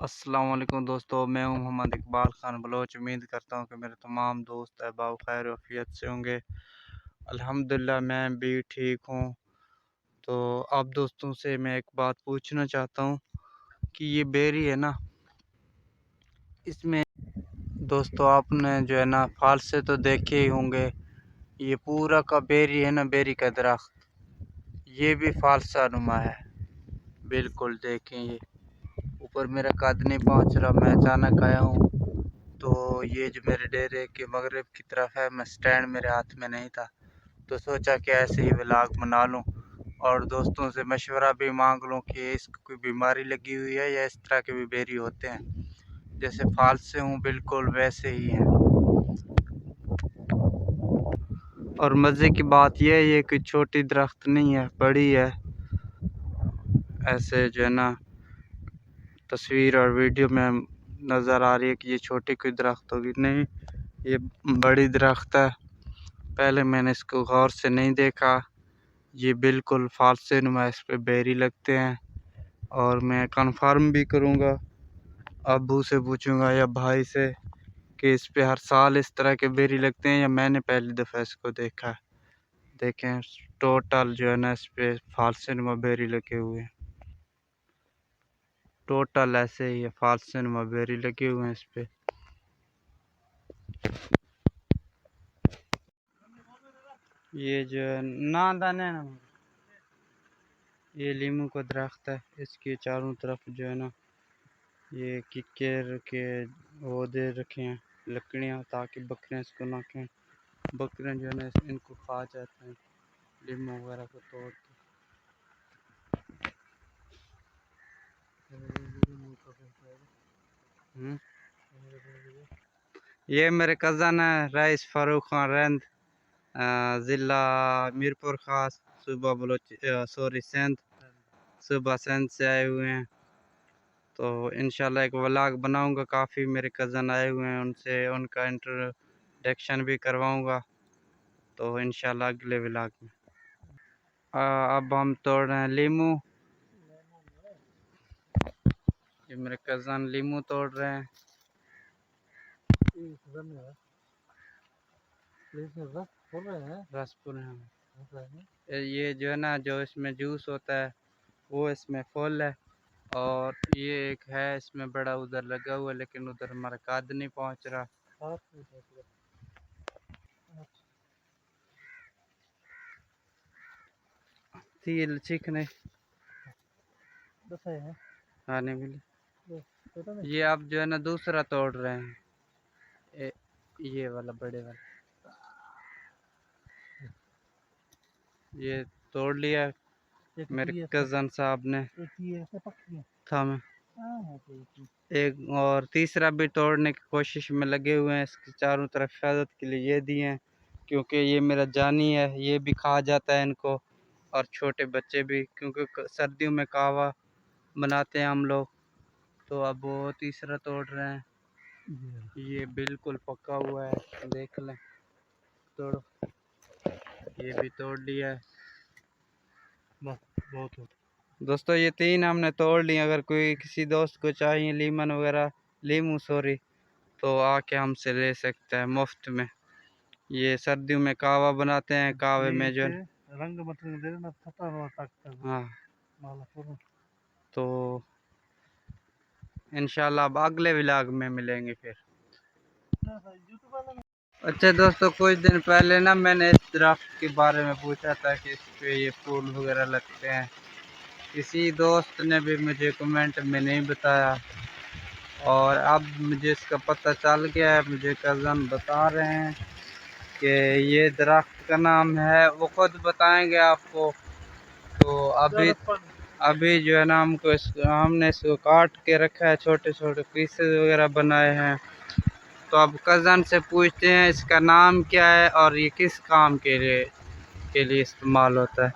अस्सलाम वालेकुम दोस्तों, मैं हूं मोहम्मद इकबाल ख़ान बलोच। उम्मीद करता हूं कि मेरे तमाम दोस्त अहबाब खैर वफ़ियत से होंगे। अल्हम्दुलिल्लाह मैं भी ठीक हूं। तो आप दोस्तों से मैं एक बात पूछना चाहता हूं कि ये बेरी है ना, इसमें दोस्तों आपने जो है ना फाल से तो देखे ही होंगे। ये पूरा का बेरी है ना, बेरी का दरख्त, ये भी फालसा नुमा है। बिल्कुल देखें, ये ऊपर मेरा कद नहीं पहुंच रहा। मैं अचानक आया हूँ तो ये जो मेरे डेरे के मगरिब की तरफ है, मैं स्टैंड मेरे हाथ में नहीं था तो सोचा कि ऐसे ही व्लॉग बना लूं और दोस्तों से मशवरा भी मांग लूं कि इसको कोई बीमारी लगी हुई है या इस तरह के भी बेरी होते हैं। जैसे फाल से हूँ बिल्कुल वैसे ही हैं। और मज़े की बात यह है, ये कोई छोटी दरख्त नहीं है, बड़ी है। ऐसे जो है ना तस्वीर और वीडियो में नज़र आ रही है कि ये छोटी कोई दरख्त होगी, नहीं ये बड़ी दरख्त है। पहले मैंने इसको गौर से नहीं देखा। ये बिल्कुल फालसे नुमा इस पे बेरी लगते हैं और मैं कंफर्म भी करूँगा, अब्बू से पूछूंगा या भाई से कि इस पे हर साल इस तरह के बेरी लगते हैं या मैंने पहली दफ़ा इसको देखा है। देखें टोटल जो है ना इस पे फालसे नुमा बेरी लगे हुए हैं। टोटल ऐसे ही है, फालसे नुमा बेरी लगे हुए हैं इस पे। ये जो है ना दाने ना, ये लीमू का दरख्त है। इसके चारों तरफ जो है ना ये किक्केर के वो दे रखे हैं लकड़ियाँ, ताकि बकरियाँ इसको ना खाएं। बकरियाँ जो है ना इनको खा जाते हैं, लीमू वगैरह को तोड़ के। ये मेरे कज़न है रईस फारूक खान रंद, ज़िला मीरपुर ख़ास, सूबा सिंध, सूबा सिंध से आए हुए हैं। तो इंशाल्लाह एक व्लॉग बनाऊंगा। काफ़ी मेरे कज़न आए हुए हैं, उनसे उनका इंट्रोडक्शन भी करवाऊंगा तो इंशाल्लाह अगले व्लॉग में। अब हम तोड़ रहे हैं लीमू। ये मेरे कज़न लीमू तोड़ रहे हैं। रसपुर हैं। ये जो है ना जो इसमें जूस होता है वो इसमें फुल है, और ये एक है इसमें बड़ा उधर लगा हुआ है, लेकिन उधर हमारा कद नहीं पहुंच रहा। तील चिकने खाने मिले। ये आप जो है ना दूसरा तोड़ रहे हैं, ये वाला बड़े वाला ये तोड़ लिया मेरे कज़न साहब ने। था मैं एक और तीसरा भी तोड़ने की कोशिश में लगे हुए हैं। इसकी चारों तरफ हिफाजत के लिए ये दिए हैं, क्योंकि ये मेरा जानी है, ये भी खा जाता है इनको, और छोटे बच्चे भी, क्योंकि सर्दियों में कहवा बनाते हैं हम लोग। तो अब वो तीसरा तोड़ रहे हैं। ये बिल्कुल पका हुआ है, देख लें। तोड़ो, ये भी तोड़ लिया है। बहुत दोस्तों ये तीन हमने तोड़ लिए। अगर कोई किसी दोस्त को चाहिए लीमू तो आके हमसे ले सकता है मुफ्त में। ये सर्दियों में कहवा बनाते हैं, कहवे में जो रंग हाँ, तो इंशाल्लाह अब अगले व्लॉग में मिलेंगे फिर। अच्छा दोस्तों, कुछ दिन पहले ना मैंने इस दरख्त के बारे में पूछा था कि इस पे ये फूल वगैरह लगते हैं। किसी दोस्त ने भी मुझे कमेंट में नहीं बताया, और अब मुझे इसका पता चल गया है। मुझे कज़न बता रहे हैं कि ये दरख्त का नाम है, वो खुद बताएंगे आपको। तो अभी जो है ना हमने इसको काट के रखा है, छोटे छोटे पीसेस वगैरह बनाए हैं। तो अब कज़न से पूछते हैं इसका नाम क्या है और ये किस काम के लिए इस्तेमाल होता है।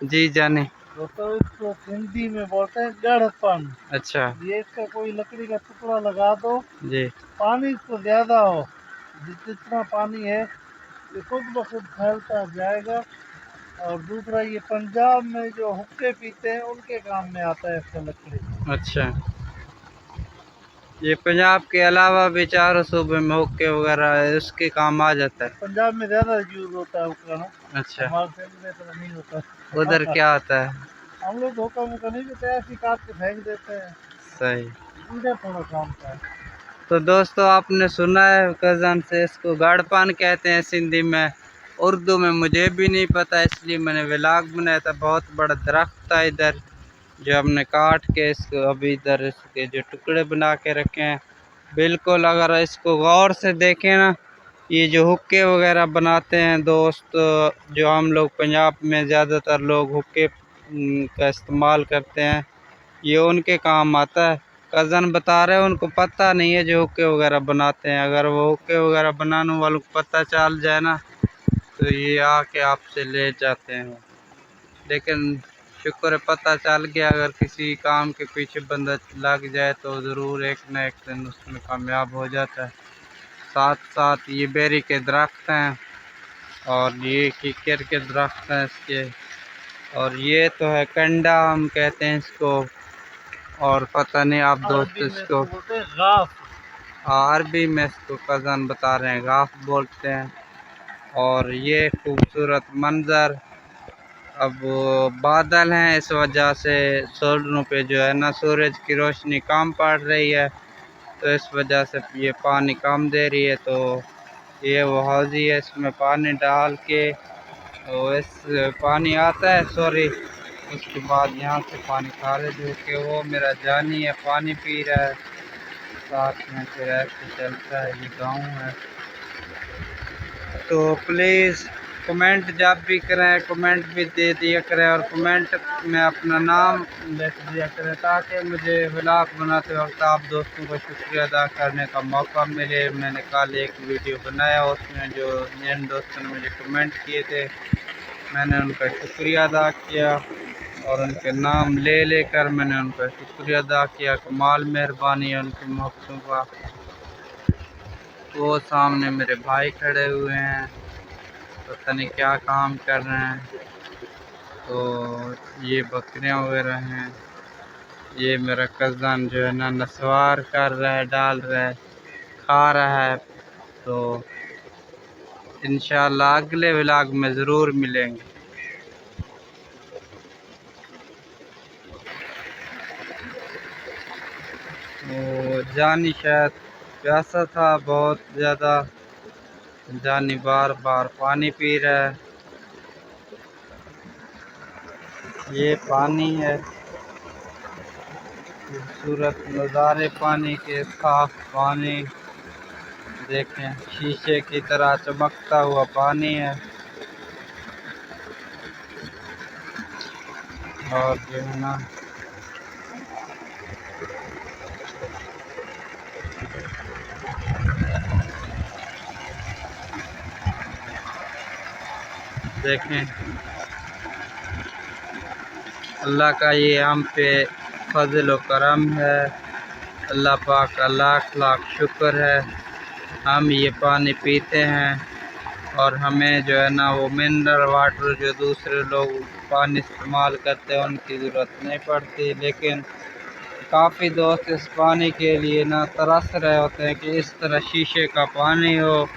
जी जाने तो इसको हिंदी में बोलते हैं गढ़पन। अच्छा, ये इसका कोई लकड़ी का टुकड़ा लगा दो जी। पानी इसको ज्यादा हो, जितना पानी है ये खुद ब खुद फैलता जाएगा। और दूसरा, ये पंजाब में जो हुक्के पीते हैं उनके काम में आता है इसका लकड़ी। अच्छा, ये पंजाब के अलावा भी चारों सूबे में हुक्के वगैरह है, उसके काम आ जाता है। पंजाब में ज़्यादा यूज़ होता है हुक्का ना। अच्छा, हमारे साइड में तो नहीं होता। उधर क्या होता है? हम लोग हुक्का मुक्का नहीं पीते, ऐसे ही काट के फेंक देते हैं। सही। इधर थोड़ा काम का है। तो दोस्तों आपने सुना है कज़न से, इसको गाड़पान कहते हैं सिंधी में, उर्दू में मुझे भी नहीं पता, इसलिए मैंने व्लॉग बनाया था। बहुत बड़ा दरख्त था इधर, जो हमने काट के इसको अभी इधर इसके जो टुकड़े बना के रखे हैं। बिल्कुल अगर इसको गौर से देखें ना, ये जो हुक्के वगैरह बनाते हैं दोस्त, जो हम लोग पंजाब में ज़्यादातर लोग हुक्के का इस्तेमाल करते हैं, ये उनके काम आता है। कज़न बता रहे हैं उनको पता नहीं है जो हुक्के वगैरह बनाते हैं। अगर वो हुक्के वगैरह बनाने वालों को पता चल जाए ना, तो ये आके आपसे ले जाते हैं। लेकिन शुक्र है पता चल गया। अगर किसी काम के पीछे बंदा लग जाए तो ज़रूर एक न एक दिन उसमें कामयाब हो जाता है। साथ साथ ये बेरी के दरख्त हैं और ये कीकर के दरख्त हैं इसके, और ये तो है कंडा हम कहते हैं इसको, और पता नहीं आप दोस्त इसको अरबी में इसको कज़न बता रहे हैं गाफ बोलते हैं। और ये खूबसूरत मंज़र, अब बादल हैं इस वजह से सड़कों पे जो है ना सूरज की रोशनी कम पड़ रही है, तो इस वजह से ये पानी कम दे रही है। तो ये वो हौज़ी है, इसमें पानी डाल के तो इस पानी आता है, सॉरी, उसके बाद यहाँ से पानी खारिज होके वो मेरा जानी है पानी पी रहा है साथ में, फिर ऐसे चलता है। ये गाँव है। तो प्लीज़ कमेंट जब भी करें कमेंट भी दे दिया करें, और कमेंट में अपना नाम लिख दिया करें, ताकि मुझे व्लॉग बनाते वक्त आप दोस्तों को शुक्रिया अदा करने का मौका मिले। मैंने कल एक वीडियो बनाया, उसमें जो जिन दोस्तों ने मुझे कमेंट किए थे, मैंने उनका शुक्रिया अदा किया और उनके नाम ले लेकर मैंने उनका शुक्रिया अदा किया। कमाल मेहरबानी है उनकी मोहब्बतों का। वो सामने मेरे भाई खड़े हुए हैं, पता नहीं क्या काम कर रहे हैं। तो ये बकरियां वगैरह हैं। ये मेरा कज़न जो है ना नस्वार कर रहा है, डाल रहा है, खा रहा है। तो इंशाल्लाह अगले व्लॉग में ज़रूर मिलेंगे। तो जानी शायद प्यासा था बहुत ज़्यादा, जानी बार बार पानी पी रहा है। ये पानी है, खूबसूरत नज़ारे पानी के, साफ पानी देखें, शीशे की तरह चमकता हुआ पानी है। और जो है ना देखें, अल्लाह का ये हम पे फजल व करम है। अल्लाह पाक का लाख लाख शुक्र है, हम ये पानी पीते हैं। और हमें जो है ना वो मिनरल वाटर जो दूसरे लोग पानी इस्तेमाल करते हैं उनकी ज़रूरत नहीं पड़ती। लेकिन काफ़ी दोस्त इस पानी के लिए ना तरस रहे होते हैं कि इस तरह शीशे का पानी हो,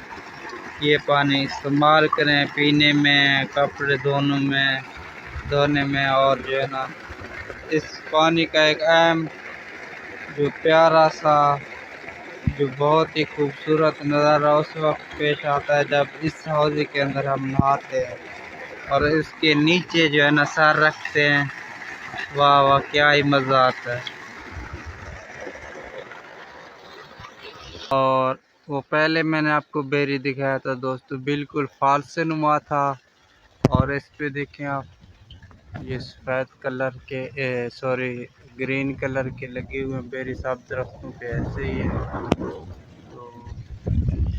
ये पानी इस्तेमाल करें पीने में, कपड़े धोने में। और जो है ना इस पानी का एक अहम जो प्यारा सा जो बहुत ही खूबसूरत नज़ारा उस वक्त पेश आता है जब इस हौज़ के अंदर हम नहाते हैं और इसके नीचे जो है ना सर रखते हैं। वाह वाह, क्या ही मज़ा आता है। और वो पहले मैंने आपको बेरी दिखाया था दोस्तों, बिल्कुल फालसे नुमा था। और इस पे देखें आप, ये सफ़ेद कलर के सॉरी ग्रीन कलर के लगे हुए बेरी, सब दरख्तों पे ऐसे ही है। तो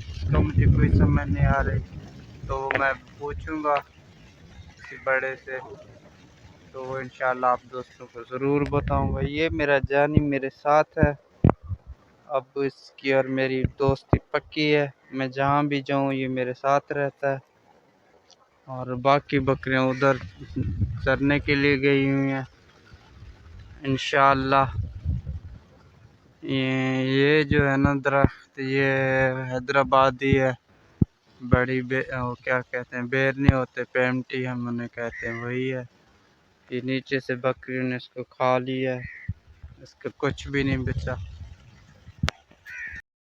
इसका मुझे कोई समझ नहीं आ रही, तो मैं पूछूंगा किसी बड़े से, तो वो इंशाल्लाह आप दोस्तों को ज़रूर बताऊंगा। ये मेरा जानी मेरे साथ है, अब इसकी और मेरी दोस्ती पक्की है। मैं जहाँ भी जाऊँ ये मेरे साथ रहता है। और बाकी बकरियाँ उधर चरने के लिए गई हुई हैं। इंशाअल्लाह ये जो है ना दरख्त, ये हैदराबादी है। बड़ी वो क्या कहते हैं, बेर नहीं होते, पेमटी हम उन्हें कहते हैं, वही है। ये नीचे से बकरी ने इसको खा लिया है, इसका कुछ भी नहीं बचा।